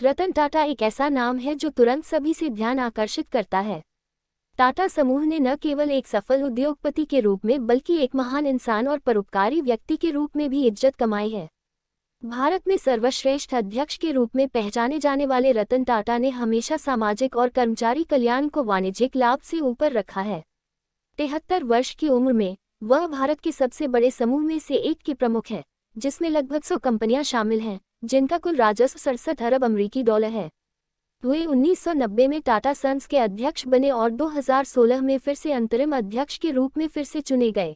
रतन टाटा एक ऐसा नाम है जो तुरंत सभी से ध्यान आकर्षित करता है। टाटा समूह ने न केवल एक सफल उद्योगपति के रूप में बल्कि एक महान इंसान और परोपकारी व्यक्ति के रूप में भी इज्जत कमाई है। भारत में सर्वश्रेष्ठ अध्यक्ष के रूप में पहचाने जाने वाले रतन टाटा ने हमेशा सामाजिक और कर्मचारी कल्याण को वाणिज्यिक लाभ से ऊपर रखा है। 73 वर्ष की उम्र में वह भारत के सबसे बड़े समूह में से एक के प्रमुख है, जिसमें लगभग 100 कंपनियां शामिल हैं, जिनका कुल राजस्व 67 अरब अमेरिकी डॉलर है। वे 1990 में टाटा सन्स के अध्यक्ष बने और 2016 में फिर से अंतरिम अध्यक्ष के रूप में फिर से चुने गए।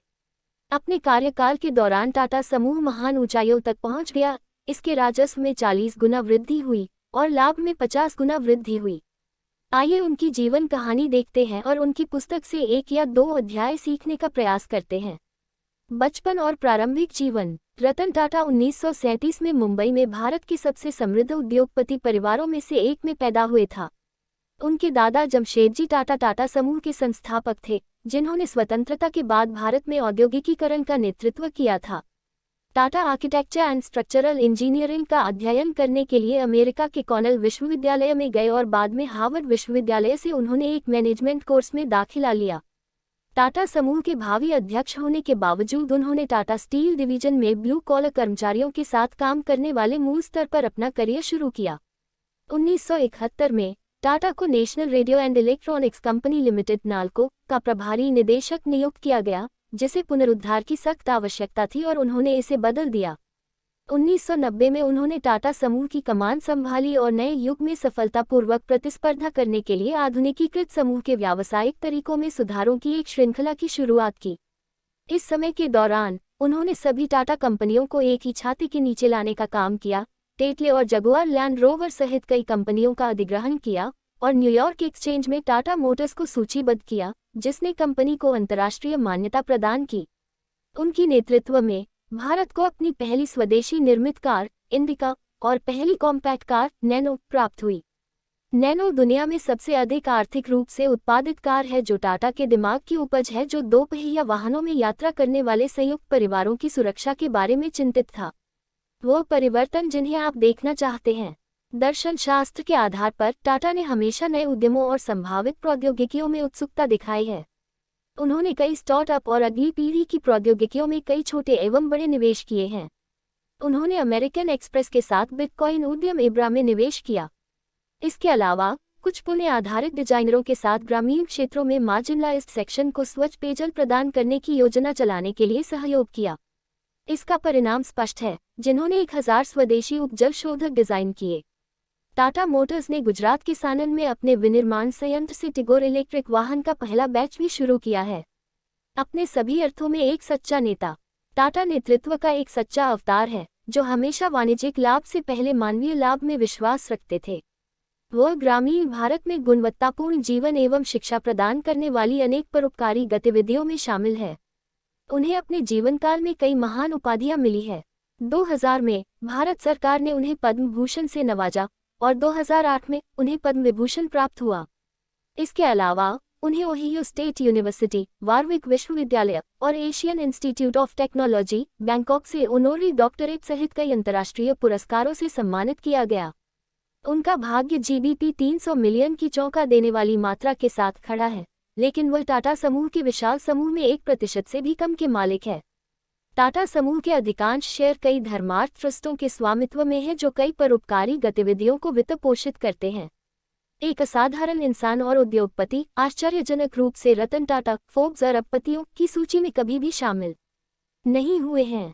अपने कार्यकाल के दौरान टाटा समूह महान ऊंचाइयों तक पहुंच गया। इसके राजस्व में 40 गुना वृद्धि हुई और लाभ में 50 गुना वृद्धि हुई। आइए उनकी जीवन कहानी देखते हैं और उनकी पुस्तक से एक या दो अध्याय सीखने का प्रयास करते हैं। बचपन और प्रारंभिक जीवन। रतन टाटा 1937 में मुंबई में भारत के सबसे समृद्ध उद्योगपति परिवारों में से एक में पैदा हुए था। उनके दादा जमशेदजी टाटा टाटा समूह के संस्थापक थे, जिन्होंने स्वतंत्रता के बाद भारत में औद्योगिकीकरण का नेतृत्व किया था। Tata architecture and structural engineering का अध्ययन करने के लिए अमेरिका के कॉर्नेल विश्वविद्यालय में गए और बाद में हार्वर्ड विश्वविद्यालय से उन्होंने एक मैनेजमेंट कोर्स में दाखिला लिया। टाटा समूह के भावी अध्यक्ष होने के बावजूद उन्होंने टाटा स्टील डिवीजन में ब्लू कॉलर कर्मचारियों के साथ काम करने वाले मूल स्तर पर अपना करियर शुरू किया। 1971 में टाटा को national radio and electronics company limited NALCO का प्रभारी निदेशक नियुक्त किया गया, जिसे पुनरुद्धार की सख्त आवश्यकता थी और उन्होंने इसे बदल दिया। 1990 में उन्होंने टाटा समूह की कमान संभाली और नए युग में सफलतापूर्वक प्रतिस्पर्धा करने के लिए आधुनिकीकृत समूह के व्यावसायिक तरीकों में सुधारों की एक श्रृंखला की शुरुआत की। इस समय के दौरान उन्होंने सभी टाटा कंपनियों को एक ही छाती के नीचे लाने का काम किया, टेटले और जगुआर लैंड रोवर सहित कई कंपनियों का अधिग्रहण किया और न्यूयॉर्क एक्सचेंज में टाटा मोटर्स को सूचीबद्ध किया, जिसने कंपनी को अंतर्राष्ट्रीय मान्यता प्रदान की। उनकी नेतृत्व में भारत को अपनी पहली स्वदेशी निर्मित कार इंडिका और पहली कॉम्पैक्ट कार नैनो प्राप्त हुई। नैनो दुनिया में सबसे अधिक आर्थिक रूप से उत्पादित कार है, जो टाटा के दिमाग की उपज है, जो दो पहिया वाहनों में यात्रा करने वाले संयुक्त परिवारों की सुरक्षा के बारे में चिंतित था। वो परिवर्तन जिन्हें आप देखना चाहते हैं। दर्शन शास्त्र के आधार पर टाटा ने हमेशा नए उद्यमों और संभावित प्रौद्योगिकियों में उत्सुकता दिखाई है। उन्होंने कई स्टार्टअप और अगली पीढ़ी की प्रौद्योगिकियों में कई छोटे एवं बड़े निवेश किए हैं। उन्होंने अमेरिकन एक्सप्रेस के साथ बिटकॉइन उद्यम इब्रा में निवेश किया। इसके अलावा कुछ पुणे आधारित डिजाइनरों के साथ ग्रामीण क्षेत्रों में मार्जिनलाइज्ड सेक्शन को स्वच्छ पेयजल प्रदान करने की योजना चलाने के लिए सहयोग किया। इसका परिणाम स्पष्ट है, जिन्होंने 1000 स्वदेशी उपजल शोधक डिजाइन किए। टाटा मोटर्स ने गुजरात के सानन में अपने विनिर्माण संयंत्र से टिगोर इलेक्ट्रिक वाहन का पहला बैच भी शुरू किया है। अपने सभी अर्थों में एक सच्चा नेता, टाटा नेतृत्व का एक सच्चा अवतार है, जो हमेशा वाणिज्यिक लाभ से पहले मानवीय लाभ में विश्वास रखते थे। वह ग्रामीण भारत में गुणवत्तापूर्ण जीवन एवं शिक्षा प्रदान करने वाली अनेक परोपकारी गतिविधियों में शामिल है। उन्हें अपने जीवनकाल में कई महान उपाधियां मिली है। 2000 में भारत सरकार ने उन्हें पद्म भूषण से नवाजा और 2008 में उन्हें पद्म विभूषण प्राप्त हुआ। इसके अलावा उन्हें ओहियो स्टेट यूनिवर्सिटी, वारविक विश्वविद्यालय और Asian institute of technology, Bangkok से ऑनररी डॉक्टरेट सहित कई अंतर्राष्ट्रीय पुरस्कारों से सम्मानित किया गया। उनका भाग्य जीडीपी 300 मिलियन की चौंका देने वाली मात्रा के साथ खड़ा है, लेकिन वह टाटा समूह के विशाल समूह में 1% से भी कम के मालिक है। टाटा समूह के अधिकांश शेयर कई धर्मार्थ ट्रस्टों के स्वामित्व में है, जो कई परोपकारी गतिविधियों को वित्त पोषित करते हैं। एक असाधारण इंसान और उद्योगपति, आश्चर्यजनक रूप से रतन टाटा फोर्ब्स अरबपतियों की सूची में कभी भी शामिल नहीं हुए हैं।